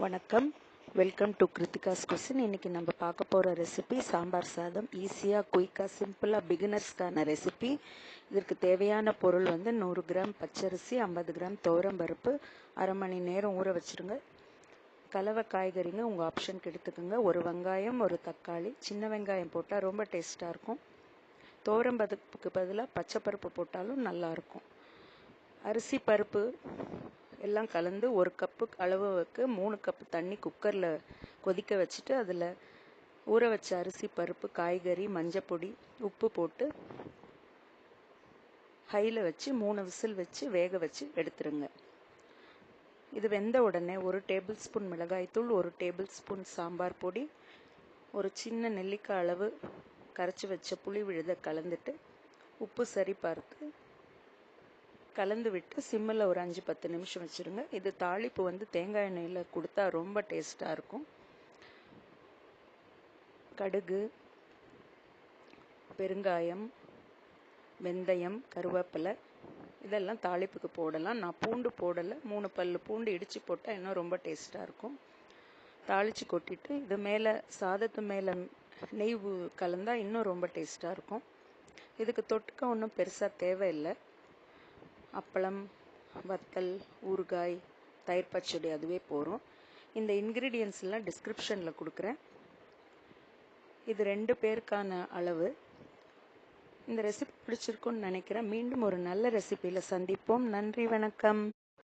வணக்கம். Welcome to Kiruthika's cuisine. இன்றைக்கி நம்ம பார்க்க போகிற ரெசிபி சாம்பார் சாதம். ஈஸியாக குயிக்காக சிம்பிளாக பிகினர்ஸ்க்கான ரெசிபி. இதற்கு தேவையான பொருள் 100 கிராம் பச்சரிசி, 50 கிராம் துவரம்பருப்பு, அரை மணி நேரம் ஊற வச்சுருங்க. கலவை காய்கறிங்க உங்கள் ஆப்ஷனுக்கு எடுத்துக்கோங்க. ஒரு வெங்காயம், ஒரு தக்காளி. சின்ன வெங்காயம் போட்டால் ரொம்ப டேஸ்ட்டாக இருக்கும். துவரம்பருப்புக்கு பதிலாக பச்சை பருப்பு போட்டாலும் நல்லாயிருக்கும். அரிசி பருப்பு எல்லாம் கலந்து ஒரு கப்பு அளவுக்கு 3 கப்பு தண்ணி குக்கரில் கொதிக்க வச்சுட்டு அதில் ஊற வச்ச அரிசி பருப்பு, காய்கறி, மஞ்சப்பொடி, உப்பு போட்டு ஹையில் வச்சு 3 விசில் வச்சு வேக வச்சு எடுத்துருங்க. இது வெந்த உடனே 1 டேபிள் ஸ்பூன் மிளகாய்த்தூள், 1 டேபிள் ஸ்பூன் சாம்பார் பொடி, ஒரு சின்ன நெல்லிக்காய் அளவு கரைச்சி வச்ச புளி விழுத கலந்துட்டு உப்பு சரி பார்த்து கலந்து விட்டு சிம்மில் ஒரு 5-10 நிமிஷம் வச்சுருங்க. இது தாளிப்பு தேங்காய் எண்ணெயில் கொடுத்தா ரொம்ப டேஸ்ட்டாக இருக்கும். கடுகு, பெருங்காயம், வெந்தயம், கருவேப்பிலை இதெல்லாம் தாளிப்புக்கு போடலாம். நான் பூண்டு போடலை. 3 பல்லு பூண்டு இடித்து போட்டால் இன்னும் ரொம்ப டேஸ்ட்டாக இருக்கும். தாளித்து கொட்டிட்டு இது மேலே சாதத்து மேலே நெய் கலந்தால் இன்னும் ரொம்ப டேஸ்ட்டாக இருக்கும். இதுக்கு தொட்டுக்க ஒன்றும் பெருசாக தேவையில்லை. அப்பளம், வத்தல், ஊறுகாய், தயிர் பச்சடி அதுவே போகிறோம். இந்த இன்க்ரீடியன்ஸ் எல்லாம் டிஸ்கிரிப்ஷனில் கொடுக்குறேன். இது 2 பேருக்கான அளவு. இந்த ரெசிபி பிடிச்சிருக்குன்னு நினைக்கிறேன். மீண்டும் ஒரு நல்ல ரெசிபியில் சந்திப்போம். நன்றி, வணக்கம்.